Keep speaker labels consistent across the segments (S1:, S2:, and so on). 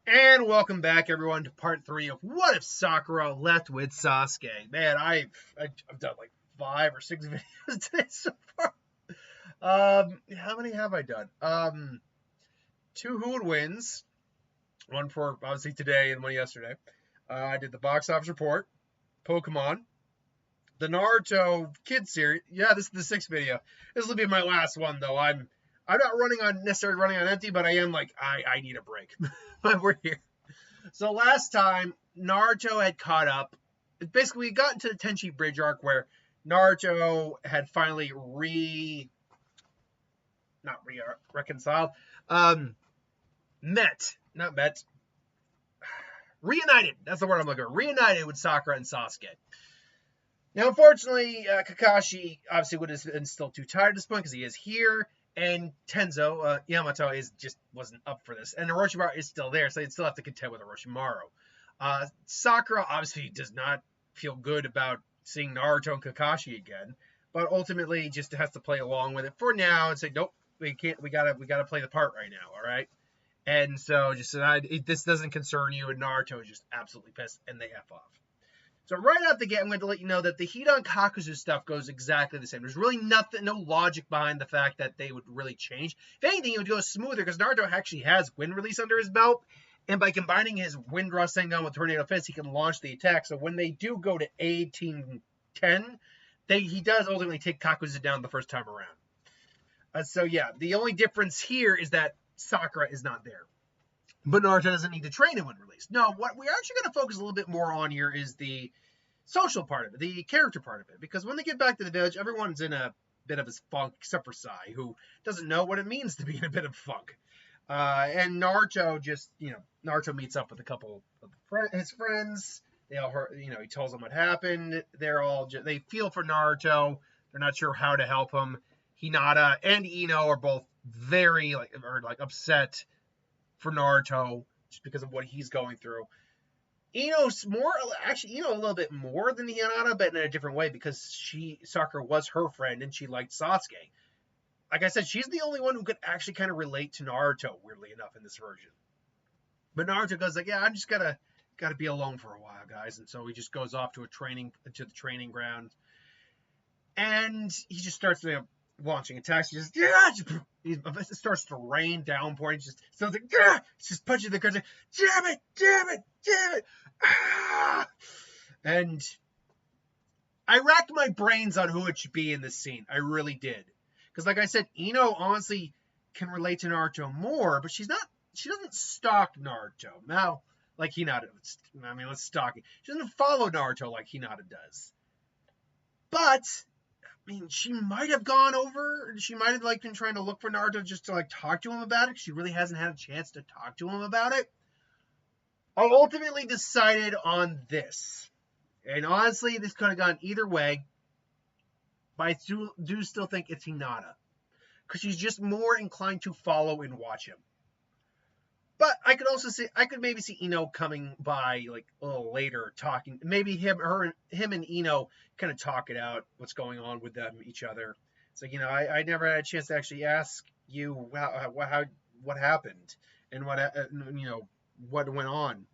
S1: And welcome back, everyone, to part 3 of What If Sakura Left with Sasuke. Man, I've done like 5 or 6 videos today so far. How many have I done? 2 Who Would Wins, one for obviously today and one yesterday. I did the box office report, Pokemon, the Naruto Kids series. Yeah, this is the 6th video. This will be my last one, though. I'm not necessarily running on empty, but I am like I need a break. But we're here. So last time Naruto had caught up. Basically, we got into the Tenchi Bridge arc where Naruto had finally reconciled, reunited. That's the word I'm looking for. Reunited with Sakura and Sasuke. Now, unfortunately, Kakashi obviously would have been still too tired at this point because he is here. And Tenzo, Yamato, wasn't up for this. And Orochimaru is still there, so they'd still have to contend with Orochimaru. Sakura obviously does not feel good about seeing Naruto and Kakashi again, but ultimately just has to play along with it for now and say, nope, we can't. We gotta play the part right now, all right? And so just this doesn't concern you, and Naruto is just absolutely pissed, and they F off. So right out the gate, I'm going to let you know that the Hidan Kakuzu stuff goes exactly the same. There's really no logic behind the fact that they would really change. If anything, it would go smoother because Naruto actually has wind release under his belt. And by combining his Wind Rasengan with Tornado Fist, he can launch the attack. So when they do go to 1810, he does ultimately take Kakuzu down the first time around. So yeah, the only difference here is that Sakura is not there. But Naruto doesn't need to train in Wind Release. No, what we're actually going to focus a little bit more on here is the social part of it, the character part of it. Because when they get back to the village, everyone's in a bit of his funk, except for Sai, who doesn't know what it means to be in a bit of funk. And Naruto Naruto meets up with a couple of his friends. They all heard, he tells them what happened. They feel for Naruto. They're not sure how to help him. Hinata and Ino are both very upset for Naruto just because of what he's going through. Ino's Ino a little bit more than Hinata, but in a different way because Sakura was her friend and she liked Sasuke. Like I said, she's the only one who could actually kind of relate to Naruto, weirdly enough, in this version. But Naruto goes like, yeah, I'm just gotta be alone for a while, guys. And so he just goes off to the training ground. And he just starts launching attacks. It starts to rain downpour. He just sounds like, yeah! He's just punching the ground. Damn it! Ah! And I racked my brains on who it should be in this scene. I really did. Because like I said, Ino honestly can relate to Naruto more, but she doesn't stalk Naruto. Now, like Hinata, let's stalk it. She doesn't follow Naruto like Hinata does. But she might have gone over. She might have been trying to look for Naruto just to talk to him about it. She really hasn't had a chance to talk to him about it. I ultimately decided on this, and honestly, this could have gone either way. But I do still think it's Hinata because she's just more inclined to follow and watch him. But I could maybe see Ino coming by a little later, talking. Maybe him and Ino kind of talk it out, what's going on with each other. It's like, I never had a chance to actually ask you what happened and what went on.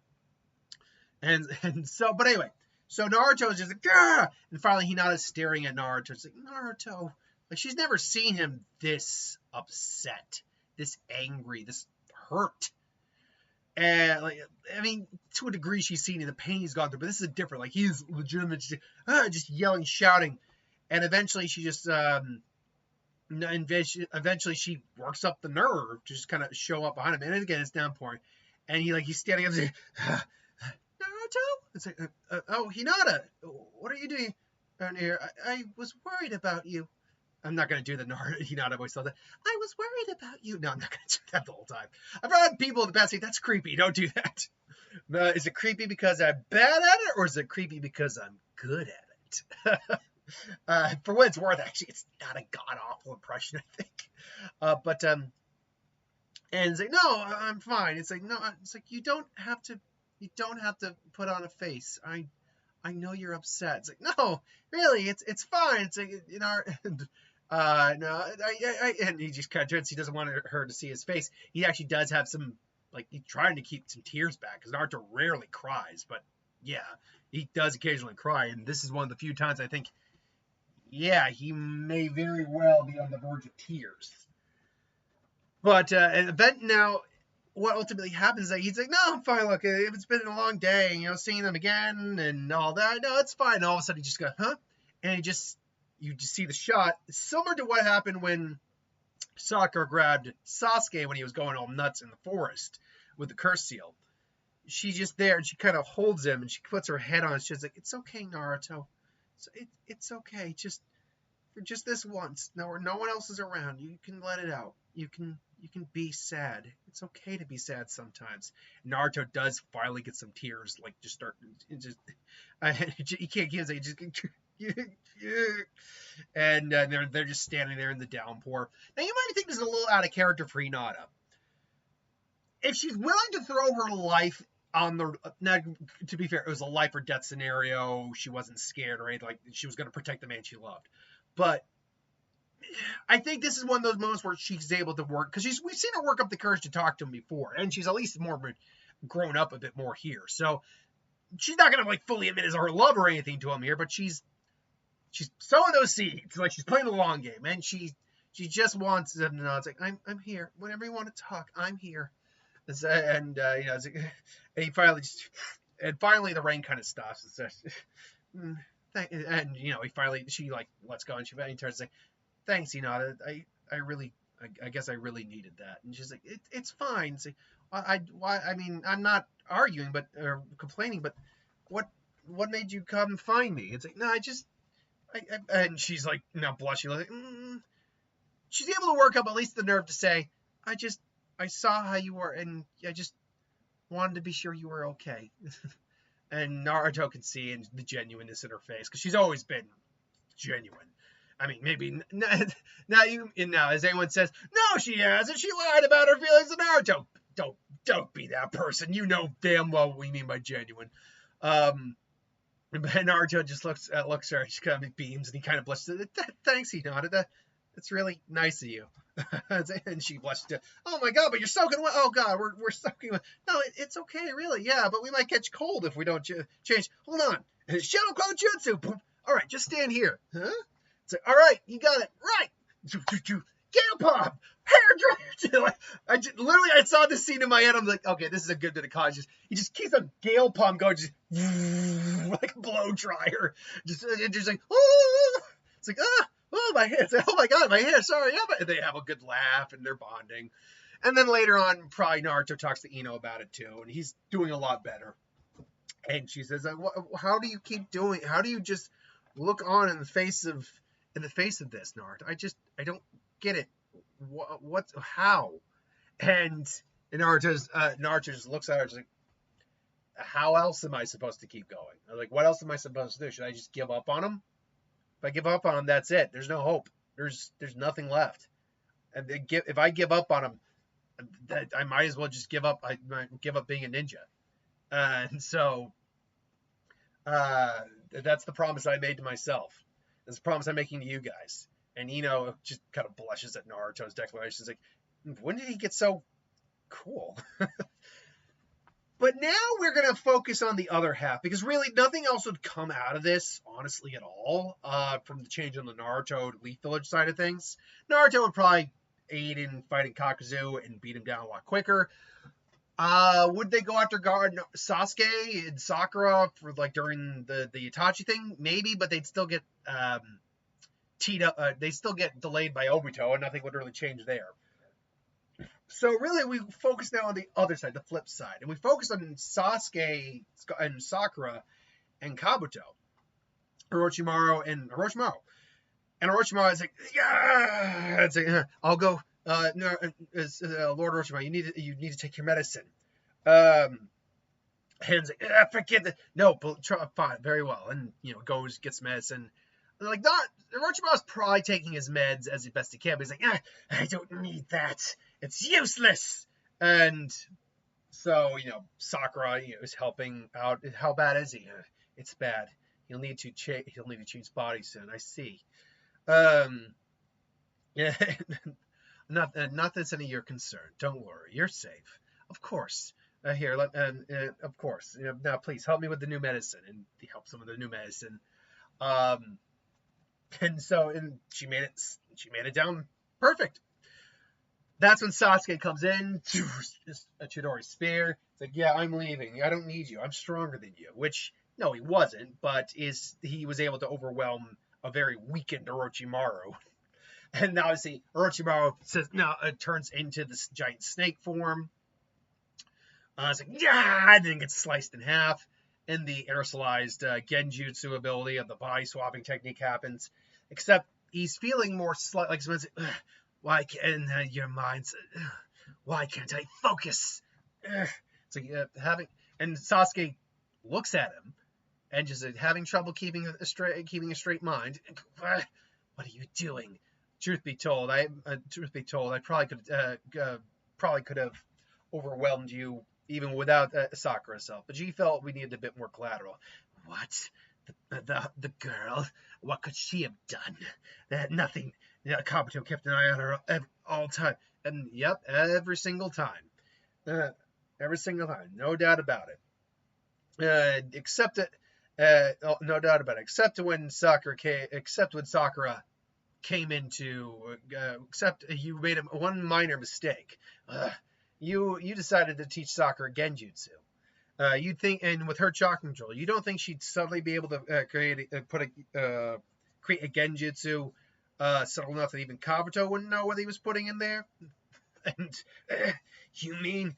S1: And so, but anyway, so Naruto is just like, Gah! And finally Hinata's staring at Naruto. It's like, Naruto, she's never seen him this upset, this angry, this hurt. And to a degree, she's seen the pain he's gone through, but this is different. He's legitimate, just yelling, shouting, and eventually she just, eventually she works up the nerve to just kind of show up behind him. And again, it's downpouring, and he's standing up, Naruto. It's like, oh, Hinata, what are you doing down here? I was worried about you. I'm not going to do the Hinata voice all that. I was worried about you. No, I'm not going to do that the whole time. I've had people in the past say, that's creepy. Don't do that. Is it creepy because I'm bad at it, or is it creepy because I'm good at it? For what it's worth, actually, it's not a god-awful impression, I think. And it's like, no, I'm fine. It's like, no, it's like, you don't have to put on a face. I know you're upset. It's like, no, really, it's fine. It's like, no, and he just kind of turns. He doesn't want her to see his face. He actually does have some like he's trying to keep some tears back because Naruto rarely cries, but yeah, he does occasionally cry, and this is one of the few times I think, yeah, he may very well be on the verge of tears. But an event now, what ultimately happens is that he's like, no, I'm fine. Look, it's been a long day, seeing them again and all that. No, it's fine. And all of a sudden, he just goes, huh? And you just see the shot, similar to what happened when Sakura grabbed Sasuke when he was going all nuts in the forest with the curse seal. She's just there, and she kind of holds him, and she puts her head on his chest, like, it's okay, Naruto. It's okay. For just this once. No one else is around. You can let it out. You can be sad. It's okay to be sad sometimes. Naruto does finally get some tears, like just start he can't give it. Just and they're just standing there in the downpour. Now you might think this is a little out of character for Hinata. If she's willing to throw her life on the, now to be fair, it was a life or death scenario. She wasn't scared or anything. Like, she was going to protect the man she loved. But I think this is one of those moments where she's able to work, because we've seen her work up the courage to talk to him before, and she's at least more grown up a bit more here. So she's not gonna like fully admit as her love or anything to him here, but she's sowing those seeds, like she's playing the long game, and she just wants him to know, it's like, I'm here. Whenever you want to talk, I'm here. And and he finally the rain kind of stops. It's just, and she like lets go, and she turns like, thanks, I guess I really needed that. And she's like, it's fine. It's like, I mean, I'm not arguing, or complaining, but what made you come find me? It's like, no, and she's like, now blushing, like, she's able to work up at least the nerve to say, I saw how you were, and I just wanted to be sure you were okay. And Naruto can see the genuineness in her face, because she's always been genuine. I mean, maybe now, as anyone says, no, she hasn't. She lied about her feelings to Naruto. Don't be that person. You know damn well what we mean by genuine. But Naruto just looks at her. She kind of beams, and he kind of blushes. Thanks, Hinata. That's really nice of you. And she blushed. Oh my God! But you're soaking wet. Oh God, we're soaking wet. No, it's okay, really. Yeah, but we might catch cold if we don't change. Hold on. Shadow Clone Jutsu. All right, just stand here. Huh? It's like, all right, you got it right. Gale pop, hair dryer. I saw this scene in my head. I'm like, okay, this is a good bit of content. He just keeps a gale pump going, just like a blow dryer. Just like, oh, it's like, oh my hair. It's like, oh my God, my hair. Sorry, yeah. They have a good laugh and they're bonding. And then later on, probably Naruto talks to Ino about it too, and he's doing a lot better. And she says, how do you keep doing? How do you just look on in the face of this, Naruto? I don't get it. How? And Naruto just looks at her, just like, how else am I supposed to keep going? I'm like, what else am I supposed to do? Should I just give up on him? If I give up on him, that's it. There's no hope. There's nothing left. And if I give up on him, I might as well just give up. I might give up being a ninja. And so that's the promise I made to myself. That's the promise I'm making to you guys. And Ino just kind of blushes at Naruto's declaration. He's like, when did he get so cool? But now we're going to focus on the other half, because really nothing else would come out of this, honestly, at all, from the change on the Naruto Leaf Village side of things. Naruto would probably aid in fighting Kakuzu and beat him down a lot quicker. Would they go after Sasuke and Sakura for like during the Itachi thing? Maybe, but they'd still get teed up. They still get delayed by Obito, and nothing would really change there. So really, we focus now on the other side, the flip side, and we focus on Sasuke and Sakura and Kabuto, Orochimaru. And Orochimaru is like, yeah, it's like, I'll go. Lord Orochimaru, you need to take your medicine. And like, forget that. No, fine, very well, and goes, gets medicine. Like, not Orochimaru's probably taking his meds as best he can, but he's like, I don't need that. It's useless. And so, Sakura, is helping out. How bad is he? It's bad. He'll need to change body soon. I see. Yeah. Not that's any of your concern. Don't worry. You're safe. of course. Here, of course. Now, please help me with the new medicine. And he helps him with the new medicine. Um, and she made it down perfect. That's when Sasuke comes in, just a Chidori spear. It's like, yeah, I'm leaving. I don't need you. I'm stronger than you. Which, no, he wasn't, but he was able to overwhelm a very weakened Orochimaru. And obviously, Orochimaru turns into this giant snake form. It's like, yeah, and then gets sliced in half. And the aerosolized genjutsu ability of the body swapping technique happens. Except he's feeling more like someone's like, why can't your mind's? Why can't I focus? It's like and Sasuke looks at him and just having trouble keeping a straight mind. What are you doing? Truth be told, I probably could have overwhelmed you even without Sakura herself. But she felt we needed a bit more collateral. What? The girl? What could she have done? Nothing. Kabuto kept an eye on her all time. And yep, every single time. Every single time. No doubt about it. No doubt about it. Except when Sakura came into, except you made one minor mistake. You decided to teach Sakura genjutsu. You'd think, and with her chakra control, you don't think she'd suddenly be able to create a genjutsu subtle enough that even Kabuto wouldn't know what he was putting in there? And you mean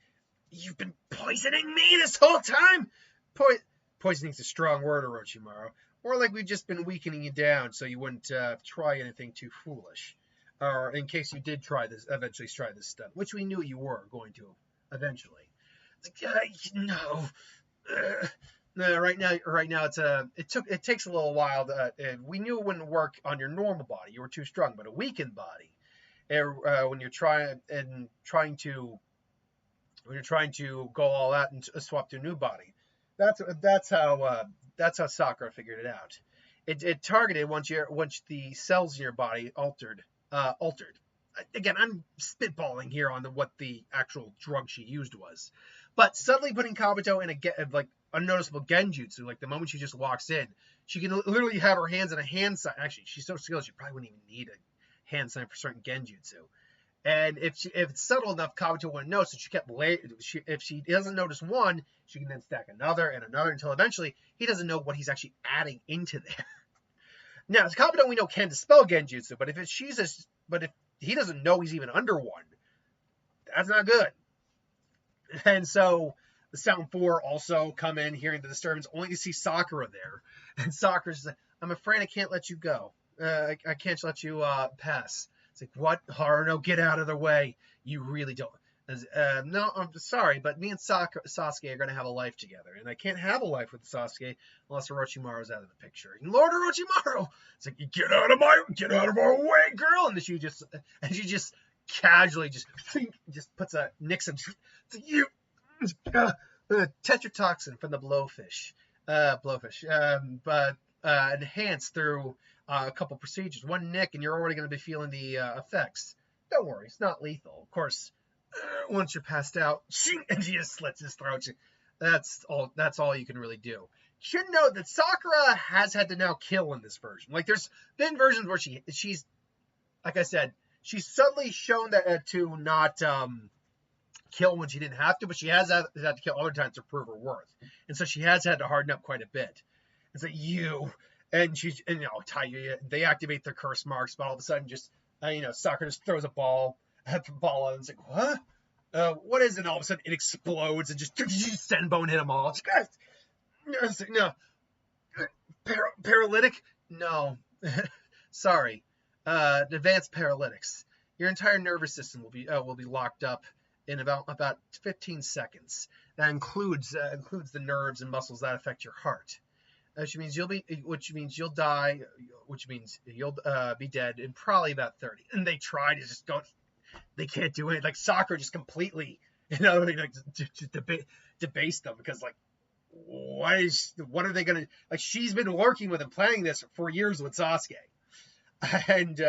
S1: you've been poisoning me this whole time? Poisoning's a strong word, Orochimaru. Or like we've just been weakening you down so you wouldn't try anything too foolish. Or in case you did eventually try this stunt, which we knew you were going to eventually. No. No, right now it takes a little while. We knew it wouldn't work on your normal body. You were too strong, but a weakened body, when you're trying to go all out and swap to a new body, that's how Sakura figured it out. It targeted once the cells in your body altered. Again, I'm spitballing here on what the actual drug she used was, but suddenly putting Kabuto in a unnoticeable genjutsu, like the moment she just walks in, she can literally have her hands in a hand sign. Actually, she's so skilled she probably wouldn't even need a hand sign for certain genjutsu. And if it's subtle enough, Kabuto wouldn't know. So she kept if she doesn't notice one, she can then stack another and another until eventually he doesn't know what he's actually adding into there. Now, Kabuto we know can dispel genjutsu, but if he doesn't know he's even under one, that's not good. And so the Sound 4 also come in, hearing the disturbance, only to see Sakura there. And Sakura's like, I'm afraid I can't let you go. I can't let you pass. It's like, what? Haruno, get out of the way. You really don't. No, I'm sorry, but me and Sasuke are going to have a life together. And I can't have a life with Sasuke unless Orochimaru's out of the picture. And Lord Orochimaru! It's like, get out of our way, girl! And she just casually just puts a Nixon. You tetrotoxin from the blowfish, but enhanced through a couple procedures. One nick, and you're already going to be feeling the effects. Don't worry, it's not lethal. Of course, once you're passed out, and she just slits his throat. That's all you can really do. Should note that Sakura has had to now kill in this version. Like, there's been versions where she's, like I said, she's suddenly shown that to not kill when she didn't have to, but she has had to kill other times to prove her worth. And so she has had to harden up quite a bit. It's like, they activate their curse marks, but all of a sudden Sakura just throws a ball at the ball, and it's like, what? What is it? And all of a sudden it explodes and just Senbone hit them all. No. Paralytic? No. Sorry. Advanced paralytics. Your entire nervous system will be locked up in about 15 seconds. That includes the nerves and muscles that affect your heart. Which means you'll die, which means you'll be dead in probably about 30. And they try to just don't. They can't do it. Like Sakura just completely, just debase them, because like, what are they gonna, like, she's been working with and planning this for years with Sasuke, and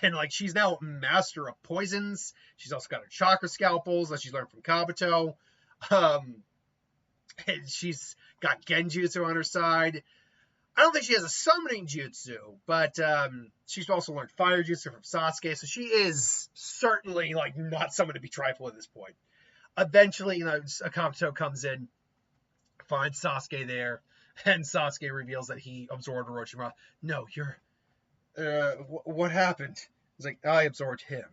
S1: And like she's now a master of poisons. She's also got her chakra scalpels that she's learned from Kabuto. Um, and she's got genjutsu on her side. I don't think she has a summoning jutsu, but she's also learned fire jutsu from Sasuke, so she is certainly like not someone to be trifled at this point. Eventually, Kabuto comes in, finds Sasuke there, and Sasuke reveals that he absorbed Orochimaru. No, you're. What happened? He's like, I absorbed him.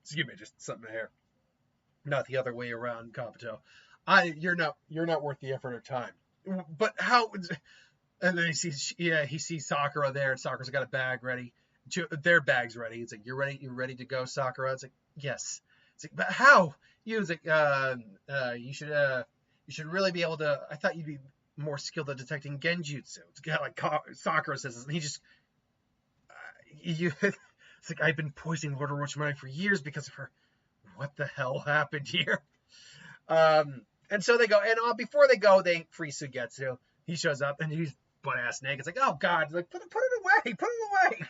S1: Excuse me, just something here. Not the other way around, Kabuto. You're not worth the effort or time. But how? And then he sees Sakura there, and Sakura's got a bag ready. Their bag's ready. It's like, you're ready. You're ready to go, Sakura. It's like, yes. It's like, but how? It's like, you should really be able to. I thought you'd be more skilled at detecting genjutsu. It's kind of like Sakura says this, and he just, it's like, I've been poisoning Lord Orochimaru for years because of her. What the hell happened here? And so they go, and before they go, they free Sugetsu. He shows up, and he's butt-ass naked. It's like, oh, God. It's like, put it away. Put it away.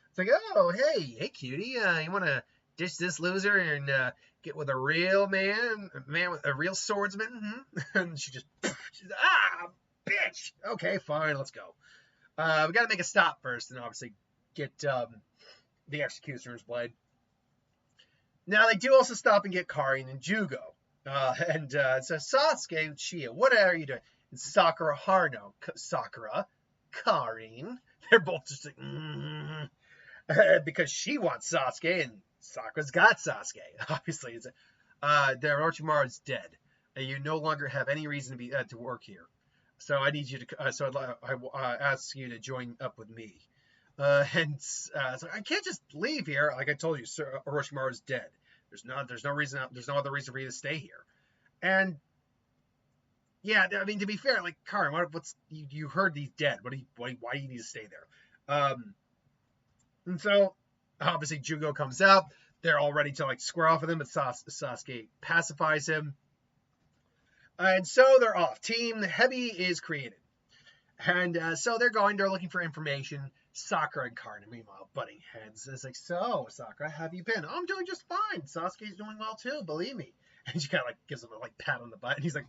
S1: It's like, oh, hey, cutie. You want to ditch this loser and get with a real man with a real swordsman? Mm-hmm. And she's bitch. Okay, fine, let's go. We got to make a stop first and obviously get the Executioner's Blade. Now, they do also stop and get Karin and Jugo. And it says, Sasuke, Uchiha, what are you doing? And Sakura Haruno, Sakura, Karin. They're both just like, because she wants Sasuke, and Sakura's got Sasuke. Obviously, it's Orochimaru is dead, and you no longer have any reason to work here. So I need you to. So I ask you to join up with me. So I can't just leave here. Like I told you, Orochimaru is dead. There's no other reason for you to stay here. And yeah, I mean, to be fair, like, Karin, you heard he's dead. Why do you need to stay there? And so obviously Jugo comes out. They're all ready to like square off with him, but Sasuke pacifies him. And so they're off. Team Heavy is created. And so they're looking for information. Sakura and Karin, meanwhile, butting heads. It's like, so, Sakura, how have you been? Oh, I'm doing just fine. Sasuke's doing well, too, believe me. And she kind of, like, gives him a, like, pat on the butt. And he's like,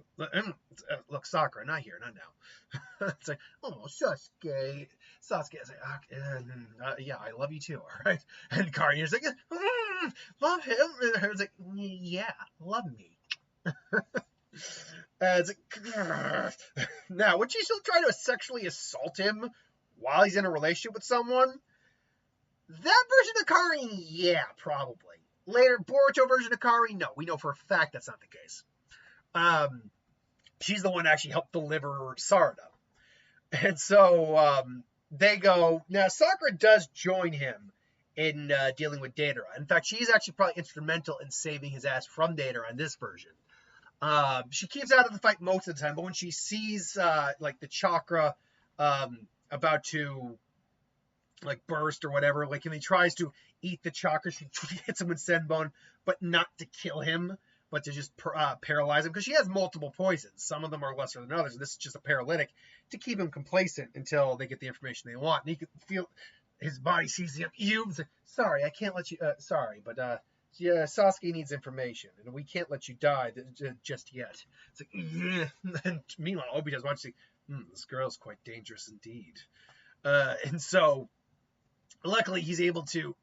S1: look, Sakura, not here, not now. It's like, oh, Sasuke. Sasuke is like, yeah, I love you, too, all right? And Karin is like, love him? And it's like, yeah, love me. It's like, now, would you still try to sexually assault him while he's in a relationship with someone? That version of Karin, yeah, probably. Later, Boruto version of Karin, no. We know for a fact that's not the case. She's the one that actually helped deliver Sarada. And so they go. Now, Sakura does join him in dealing with Deidara. In fact, she's actually probably instrumental in saving his ass from Deidara in this version. She keeps out of the fight most of the time, but when she sees like the chakra about to like burst or whatever, like when he tries to eat the chakra, she hits him with Senbon, but not to kill him, but to just paralyze him, because she has multiple poisons. Some of them are lesser than others. This is just a paralytic to keep him complacent until they get the information they want. And he can feel his body sees him. Sorry, I can't let you. Sorry, but yeah, Sasuke needs information, and we can't let you die just yet. It's like, yeah. And meanwhile, Obito's watching. This girl's quite dangerous indeed. And so, luckily, he's able to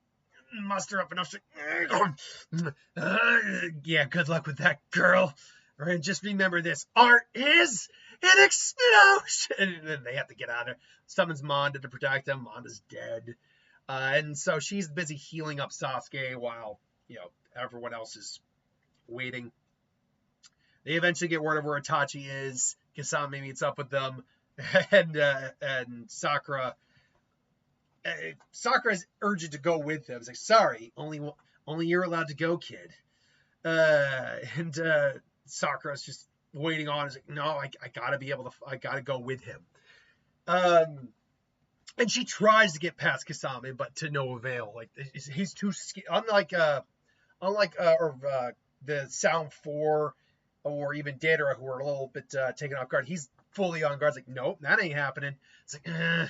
S1: muster up enough to. Yeah, good luck with that, girl. And just remember this: art is an explosion. And then they have to get out of there. Summons Manda to protect them. Manda's dead, and so she's busy healing up Sasuke while everyone else is waiting. They eventually get word of where Itachi is. Kasame meets up with them, and Sakura. Sakura's urgent to go with them. It's like, sorry, only you're allowed to go, kid. And Sakura's just waiting on. It's like, no, I gotta go with him. And she tries to get past Kasame, but to no avail. Like, he's too scared. Unlike the Sound 4 or even Deidara, who are a little bit taken off guard, he's fully on guard. It's like, nope, that ain't happening. It's like,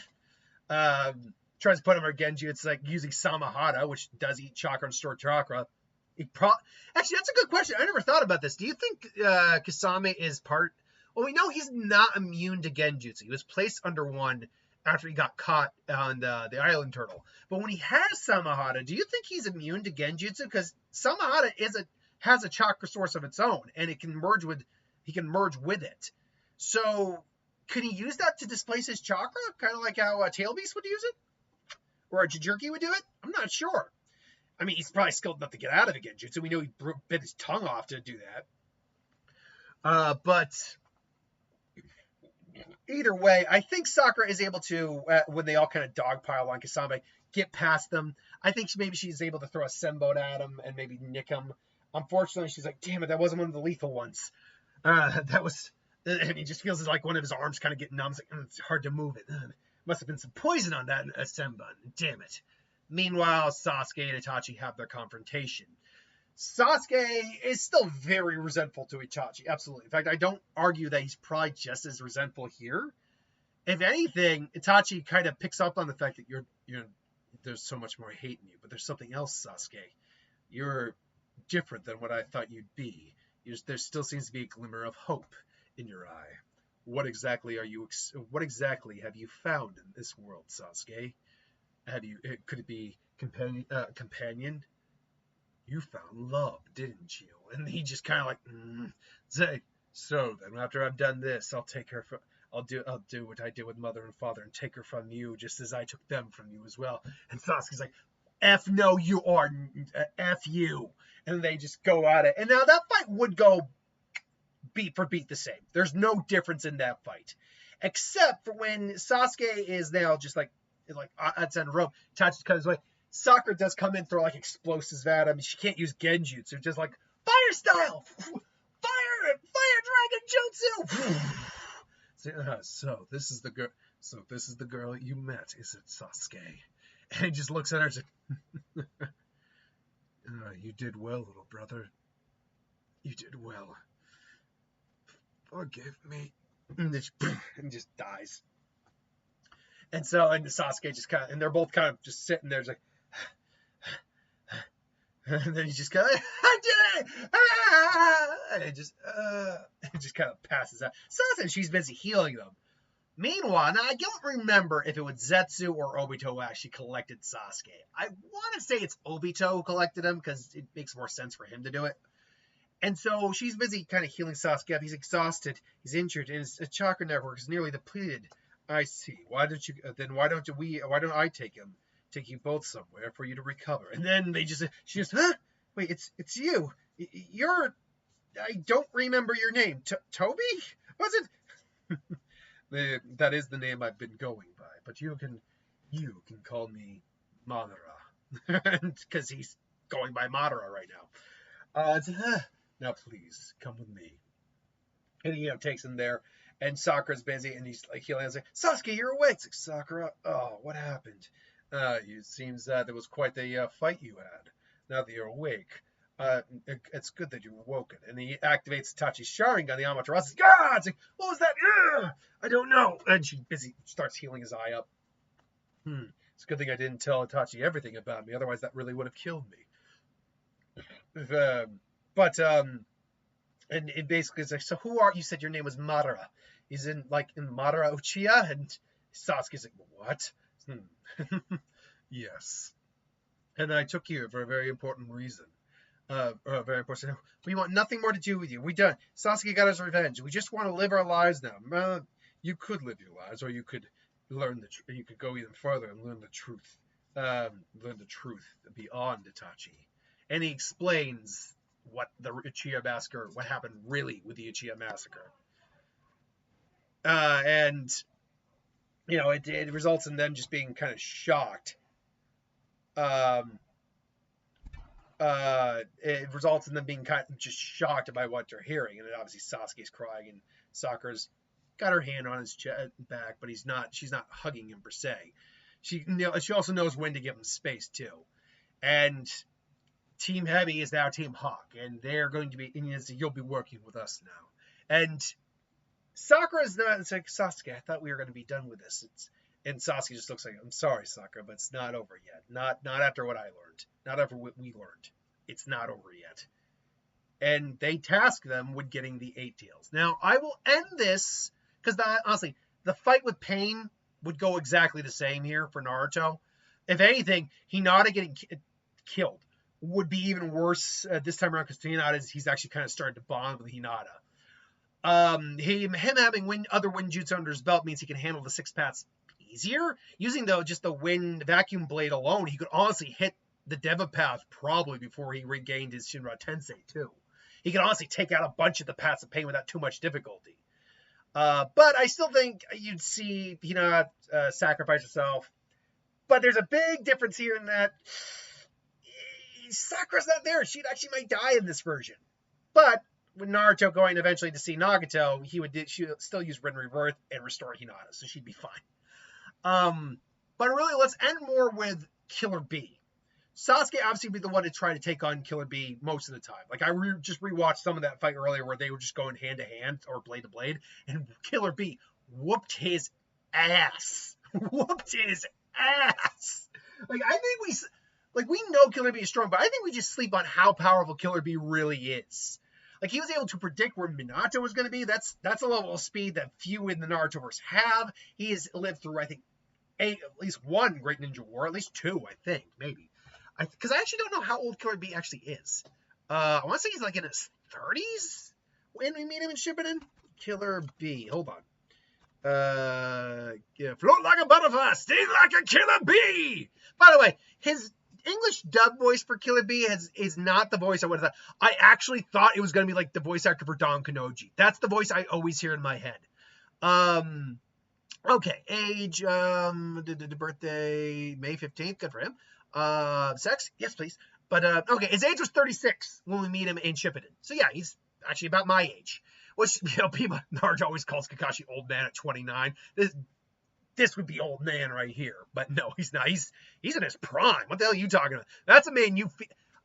S1: tries to put him again. It's like using Samahata, which does eat chakra and store chakra. Actually, that's a good question. I never thought about this. Do you think Kasame is part? Well, we know he's not immune to Genjutsu. He was placed under one after he got caught on the island turtle. But when he has Samahata, do you think he's immune to Genjutsu? Because Samahata has a chakra source of its own, and it can merge with it. So could he use that to displace his chakra, kind of like how Tail Beast would use it, or a Jinchuriki would do it? I'm not sure. I mean, he's probably skilled enough to get out of a Genjutsu. We know he bit his tongue off to do that. But either way, I think Sakura is able to, when they all kind of dogpile on Kasame, get past them. I think maybe she's able to throw a Senbot at him and maybe nick him. Unfortunately, she's like, damn it, that wasn't one of the lethal ones. That was, and he just feels like one of his arms kind of getting numb. It's like, it's hard to move it. Must have been some poison on that Senbon. Damn it. Meanwhile, Sasuke and Itachi have their confrontation. Sasuke is still very resentful to Itachi, absolutely. In fact, I don't argue that he's probably just as resentful here. If anything, Itachi kind of picks up on the fact that you're there's so much more hate in you, but there's something else, Sasuke. You're different than what I thought you'd be. There still seems to be a glimmer of hope in your eye. What exactly have you found in this world, Sasuke? Could it be companion? You found love, didn't you? And he just kind of like, say, so then after I've done this, I'll do what I did with mother and father and take her from you, just as I took them from you as well. And Sasuke's like, F no, you are, F you. And they just go at it. And now that fight would go beat for beat the same. There's no difference in that fight. Except for when Sasuke is now just like at end rope, Itachi comes away. Sakura does come in, throw like explosives at him. She can't use Genjutsu, just like fire style, fire dragon jutsu. So this is the girl. So this is the girl you met, is it, Sasuke? And he just looks at her and says, you did well, little brother. You did well. Forgive me. And just dies. And Sasuke just kind of, and they're both kind of just sitting there, just like, and then he just kind of, I did it! And it just kind of passes out. Sasuke, she's busy healing them. Meanwhile, now I don't remember if it was Zetsu or Obito who actually collected Sasuke. I want to say it's Obito who collected him because it makes more sense for him to do it. And so she's busy kind of healing Sasuke up. He's exhausted. He's injured, and his chakra network is nearly depleted. I see. Why don't I take you both somewhere for you to recover? And then she just, huh? Wait, it's you. I don't remember your name. Toby? Was it? That is the name I've been going by, but you can call me Madara. Because he's going by Madara right now. Now please, come with me. And he, takes him there. And Sakura's busy, and he's like healing. I was like, Sasuke, you're awake. It's like, Sakura, oh, what happened? It seems that there was quite the fight you had. Now that you're awake, it's good that you're awoken. And he activates Itachi's Sharingan, the Amaterasu. Ah! It's like, what was that? I don't know. And she starts healing his eye up. It's a good thing I didn't tell Itachi everything about me. Otherwise, that really would have killed me. And it basically is like, so who are you? Said your name was Madara. He's in Madara Uchiha, and Sasuke's like, what? Yes. And I took you for a very important reason. Very important. We want nothing more to do with you. We done. Sasuke got his revenge. We just want to live our lives now. You could live your lives, or you could learn you could go even further and learn the truth. Learn the truth beyond Itachi. And he explains what the Uchiha massacre, what happened really with the Uchiha massacre. And it results in them just being kind of shocked. It results in them being kind of just shocked by what they're hearing. And then obviously Sasuke's crying, and Sakura's got her hand on his back, but she's not hugging him per se. She also knows when to give him space too. And Team Heavy is now Team Hawk, and they're going to be, you'll be working with us now. And Sakura's not, it's like, Sasuke, I thought we were going to be done with this. And Sasuke just looks like, I'm sorry, Sakura, but it's not over yet. Not after what I learned. Not after what we learned. It's not over yet. And they task them with getting the 8 tails. Now, I will end this, because honestly, the fight with Pain would go exactly the same here for Naruto. If anything, Hinata getting killed would be even worse this time around, because Hinata he's actually kind of started to bond with Hinata. Him having other wind jutsu under his belt means he can handle the 6 paths easier. Using just the wind vacuum blade alone, he could honestly hit the Deva path probably before he regained his Shinra Tensei too. He could honestly take out a bunch of the paths of pain without too much difficulty. But I still think you'd see Hinata sacrifice herself. But there's a big difference here in that Sakura's not there. She actually might die in this version. But with Naruto going eventually to see Nagato, she would still use Rin Rebirth and restore Hinata, so she'd be fine. But really, let's end more with Killer B. Sasuke obviously would be the one to try to take on Killer B most of the time. Like, I just rewatched some of that fight earlier where they were just going hand to hand or blade to blade, and Killer B whooped his ass. Whooped his ass. Like, I think we know Killer B is strong, but I think we just sleep on how powerful Killer B really is. Like, he was able to predict where Minato was going to be. That's a level of speed that few in the Narutoverse have. He has lived through, I think, at least one Great Ninja War, at least 2, I think, maybe. Because I actually don't know how old Killer B actually is. I want to say he's like in his 30s when we meet him in Shippuden. Killer B, hold on. Yeah, float like a butterfly, sting like a killer bee. By the way, his English dub voice for Killer B is not the voice I would have thought. I actually thought it was going to be like the voice actor for Don Kanoji. That's the voice I always hear in my head. Okay, age, birthday, May 15th, good for him. Sex, yes please. But, okay, his age was 36 when we meet him in Shippuden. So yeah, he's actually about my age. Which, people, Naruto always calls Kakashi old man at 29. This would be old man right here. But no, he's not. He's in his prime. What the hell are you talking about? That's a man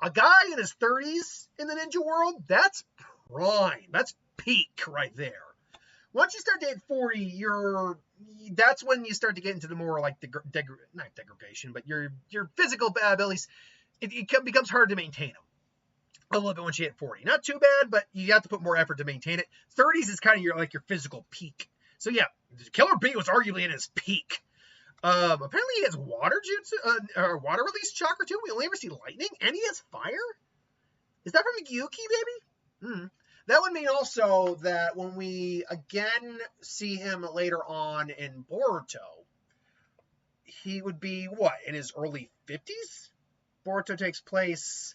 S1: a guy in his 30s in the ninja world, that's prime. That's peak right there. Once you start to hit 40, that's when you start to get into the more like not degradation, but your physical abilities. It becomes hard to maintain them a little bit once you hit 40. Not too bad, but you have to put more effort to maintain it. 30s is kind of your physical peak. So yeah, Killer B was arguably at his peak. Apparently he has water jutsu, water release chakra too. We only ever see lightning, and he has fire. Is that from Gyuki, maybe? That would mean also that when we again see him later on in Boruto, he would be what, in his early 50s? Boruto takes place.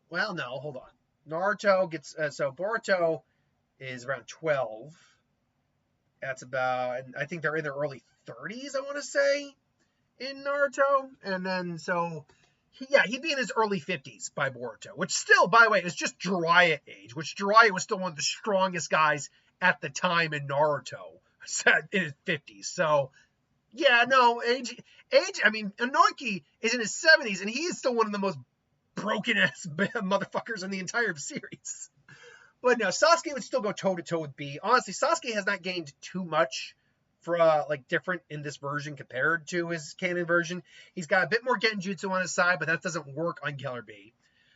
S1: Well, no, hold on. Naruto gets so Boruto is around 12. That's about, and I think they're in their early 30s, I want to say, in Naruto. And then so he'd be in his early 50s by Boruto, which still, by the way, is just Jiraiya age, which Jiraiya was still one of the strongest guys at the time in Naruto, in his 50s. So yeah, no, age. I mean, Inoki is in his 70s, and he is still one of the most broken ass motherfuckers in the entire series. But no, Sasuke would still go toe to toe with B. Honestly, Sasuke has not gained too much for different in this version compared to his canon version. He's got a bit more Genjutsu on his side, but that doesn't work on Killer B.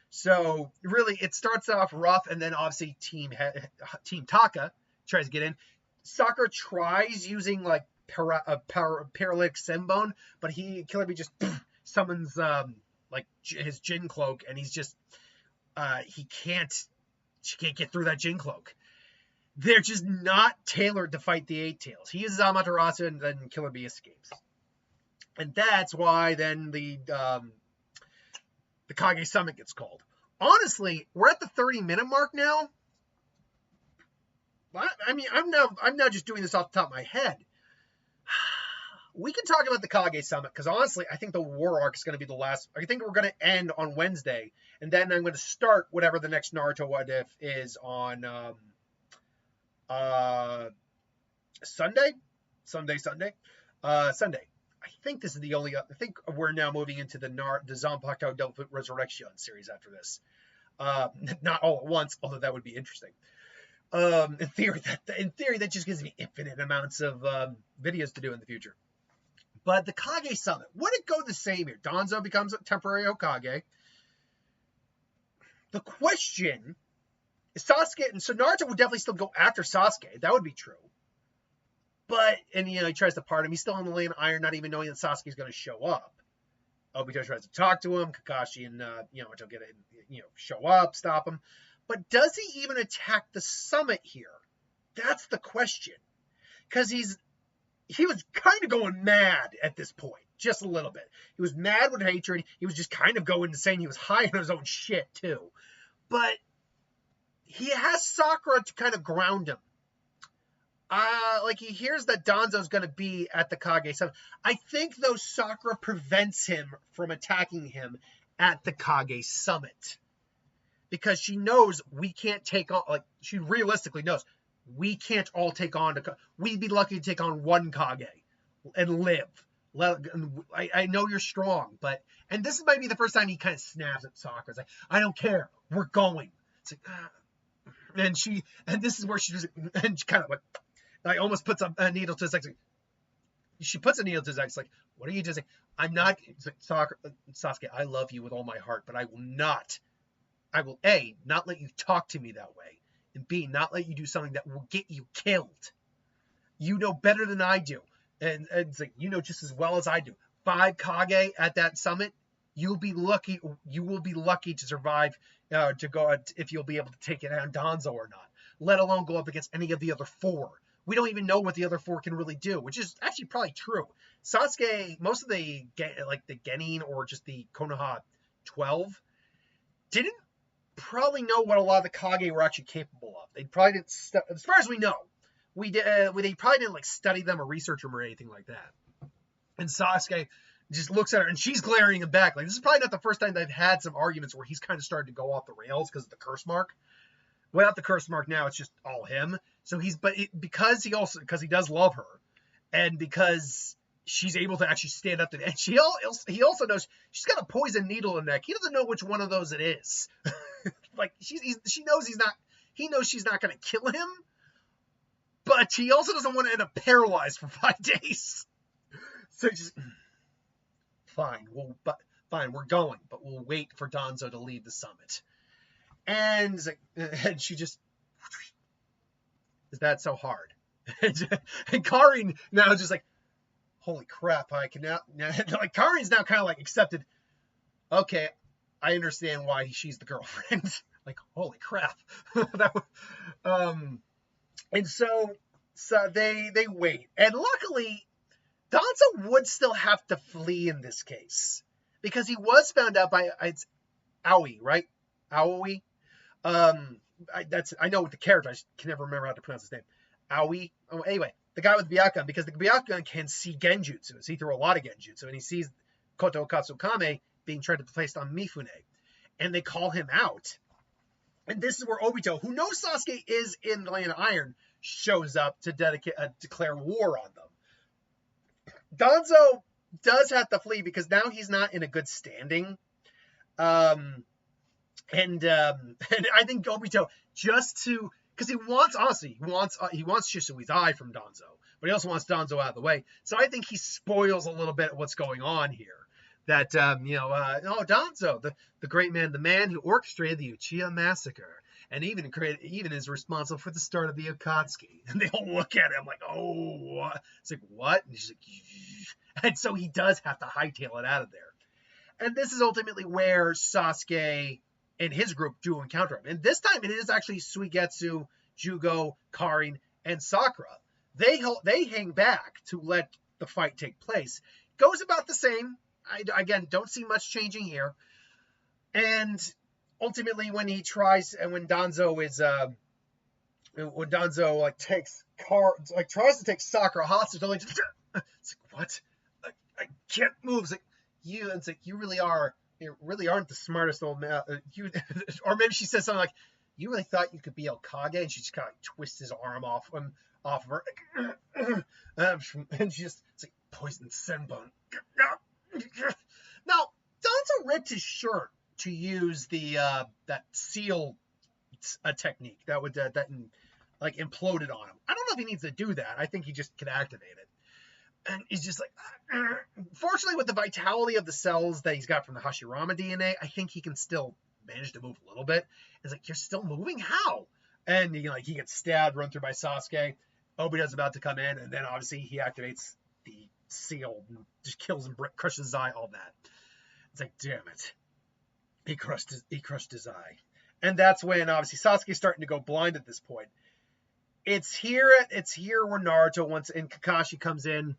S1: So really, it starts off rough, and then obviously Team Taka tries to get in. Sakura tries using paralytic Senbone, but Killer B just summons his Jin cloak, and he's just she can't get through that Jin cloak. They're just not tailored to fight the 8 tails. He uses Amaterasu, and then Killer B escapes. And that's why then the Kage Summit gets called. Honestly, we're at the 30-minute mark now. I mean, I'm now just doing this off the top of my head. We can talk about the Kage Summit, because honestly, I think the war arc is going to be the last. I think we're going to end on Wednesday, and then I'm going to start whatever the next Naruto What If is on Sunday. I think this is the only. I think we're now moving into the Zanpakuto del Resurrection series after this. Not all at once, although that would be interesting. In theory, that just gives me infinite amounts of videos to do in the future. But the Kage Summit, would it go the same here? Danzo becomes a temporary Hokage. The question is Sasuke, and so Naruto would definitely still go after Sasuke. That would be true. But, and he tries to pardon him. He's still on the lane of iron, not even knowing that Sasuke's going to show up. Obito tries to talk to him. Kakashi and, Naruto get it, show up, stop him. But does he even attack the summit here? That's the question. Because he was kind of going mad at this point, just a little bit. He was mad with hatred. He was just kind of going insane. He was high on his own shit, too. But he has Sakura to kind of ground him. He hears that Danzo's going to be at the Kage Summit. I think, though, Sakura prevents him from attacking him at the Kage Summit. Because she knows we can't take on, she realistically knows, we can't all take on, we'd be lucky to take on one Kage and live. I know you're strong, but, and this might be the first time he kind of snaps at Sakura. It's like, I don't care, we're going. It's like, and this is where she just, and she kind of almost puts a needle to his neck. She puts a needle to his neck. Like, what are you doing? I'm not, Sasuke, I love you with all my heart, but I will A, not let you talk to me that way, and B, not let you do something that will get you killed. You know better than I do. And it's like, just as well as I do. 5 Kage at that summit, you will be lucky to survive, to go, if you'll be able to take it on Danzo or not, let alone go up against any of the other 4. We don't even know what the other 4 can really do, which is actually probably true. Sasuke, most of the Genin or just the Konoha 12 didn't probably know what a lot of the Kage were actually capable of. They probably didn't, as far as we know, they probably didn't study them or research them or anything like that. And Sasuke just looks at her, and she's glaring him back. This is probably not the first time they've had some arguments where he's kind of started to go off the rails because of the curse mark. Without the curse mark now, it's just all him. So because he does love her, and because she's able to actually stand up to, and he also knows she's got a poison needle in the neck. He doesn't know which one of those it is. She knows he knows she's not going to kill him, but he also doesn't want to end up paralyzed for 5 days. So just fine, we're going, but we'll wait for Danzo to leave the summit. And she just, is that so hard? And Karin now just holy crap, I can now Karin's now kind of accepted, okay, I understand why she's the girlfriend. Holy crap. And so they wait. And luckily, Danzo would still have to flee in this case. Because he was found out by, it's Aoi, right? Aoi? I know the character, I can never remember how to pronounce his name. Aoi. Oh, anyway, the guy with the Byakugan, because the Byakugan can see genjutsu. See through a lot of genjutsu, and he sees Koto Katsukame being tried to be placed on Mifune, and they call him out. And this is where Obito, who knows Sasuke is in the Land of Iron, shows up to declare war on them. Danzo does have to flee because now he's not in a good standing. And I think Obito, because he wants Shisui's eye from Danzo, but he also wants Danzo out of the way. So I think he spoils a little bit of what's going on here. That Danzo, the great man, the man who orchestrated the Uchiha massacre, and even is responsible for the start of the Akatsuki. And they all look at him like, oh, it's like, what? And he's like, and so he does have to hightail it out of there. And this is ultimately where Sasuke and his group do encounter him. And this time it is actually Suigetsu, Jugo, Karin, and Sakura. They hang back to let the fight take place. Goes about the same. I again don't see much changing here. And ultimately when tries to take Sakura hostage, it's like, what? I can't move. It's like you really aren't the smartest old man. Or maybe she says something like, you really thought you could be Hokage? And she just kind of twists his arm off of her. And she just, it's like, poison senbon. Now, Danzo ripped his shirt to use that seal technique that imploded on him. I don't know if he needs to do that. I think he just can activate it. And he's just like, fortunately, with the vitality of the cells that he's got from the Hashirama DNA, I think he can still manage to move a little bit. It's like, you're still moving? How? And he gets stabbed, run through by Sasuke. Obito's about to come in, and then obviously he activates the seal, and just kills him, crushes his eye, all that. It's like, damn it. He crushed his eye. And that's when obviously Sasuke's starting to go blind at this point. It's here where Naruto and Kakashi comes in.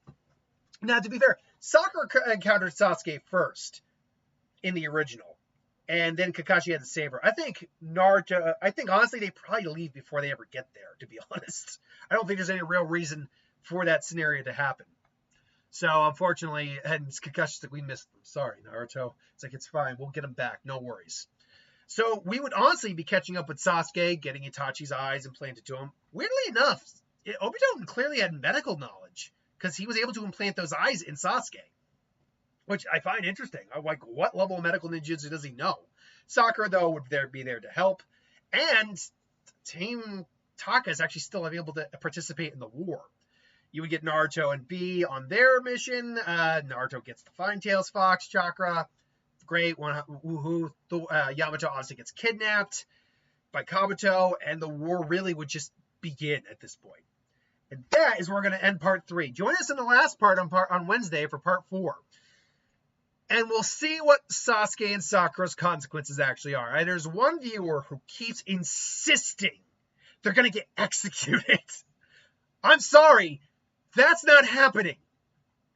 S1: Now, to be fair, Sakura encountered Sasuke first in the original, and then Kakashi had to save her. I think honestly they probably leave before they ever get there, to be honest. I don't think there's any real reason for that scenario to happen. So, unfortunately, and Kakashi's like, we missed them. Sorry, Naruto. It's like, it's fine. We'll get them back. No worries. So, we would honestly be catching up with Sasuke, getting Itachi's eyes implanted to him. Weirdly enough, Obito clearly had medical knowledge, because he was able to implant those eyes in Sasuke, which I find interesting. I'm like, what level of medical ninjutsu does he know? Sakura, though, would be there to help. And Team Taka is actually still able to participate in the war. You would get Naruto and B on their mission. Naruto gets the Fine Tails Fox chakra. Great. Woohoo. Yamato obviously gets kidnapped by Kabuto, and the war really would just begin at this point. And that is where we're going to end part 3. Join us in the last part on Wednesday for part 4. And we'll see what Sasuke and Sakura's consequences actually are. And there's one viewer who keeps insisting they're going to get executed. I'm sorry. That's not happening.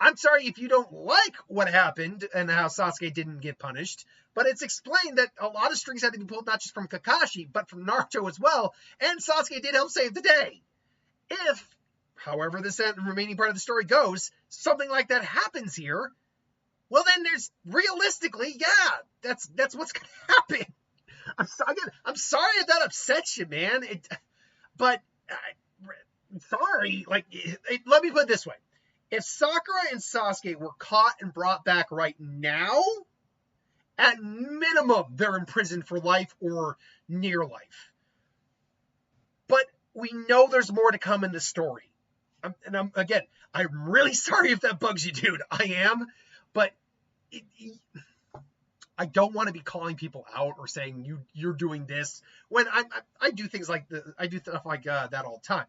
S1: I'm sorry if you don't like what happened and how Sasuke didn't get punished, but it's explained that a lot of strings had to be pulled not just from Kakashi, but from Naruto as well, and Sasuke did help save the day. If, however, this remaining part of the story goes, something like that happens here, well, then there's realistically, yeah, that's what's going to happen. I'm sorry if that upsets you, man. Sorry. Let me put it this way. If Sakura and Sasuke were caught and brought back right now, at minimum, they're imprisoned for life or near life. But we know there's more to come in the story. I'm really sorry if that bugs you, dude. I am. But I don't want to be calling people out or saying you're doing this when I do things like I do stuff like that all the time.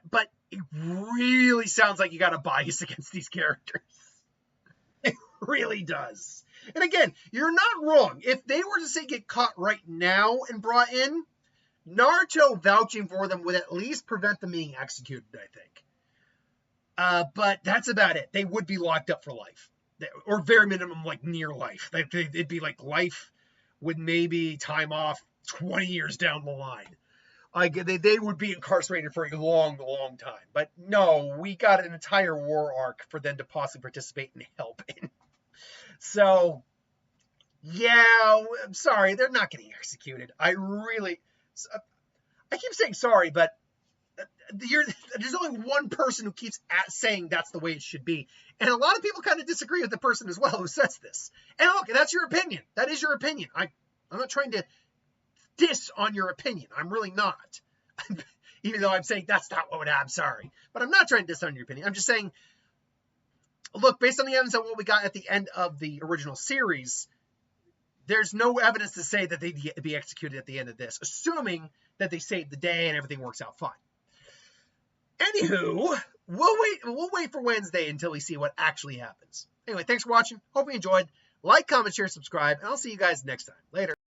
S1: But it really sounds like you got a bias against these characters. It really does. And again, you're not wrong. If they were to say get caught right now and brought in, Naruto vouching for them would at least prevent them being executed, I think. But that's about it. They would be locked up for life. Or very minimum, like near life. It'd be like life with maybe time off 20 years down the line. They would be incarcerated for a long, long time. But no, we got an entire war arc for them to possibly participate and help in. So, yeah, I'm sorry. They're not getting executed. I keep saying sorry, but there's only one person who keeps saying that's the way it should be. And a lot of people kind of disagree with the person as well who says this. And look, that's your opinion. That is your opinion. I'm not trying to diss on your opinion. I'm really not. Even though I'm saying that's not what would happen. I'm sorry. But I'm not trying to diss on your opinion. I'm just saying, look, based on the evidence of what we got at the end of the original series, there's no evidence to say that they'd be executed at the end of this, assuming that they saved the day and everything works out fine. Anywho, we'll wait for Wednesday until we see what actually happens. Anyway, thanks for watching. Hope you enjoyed. Like, comment, share, subscribe, and I'll see you guys next time. Later.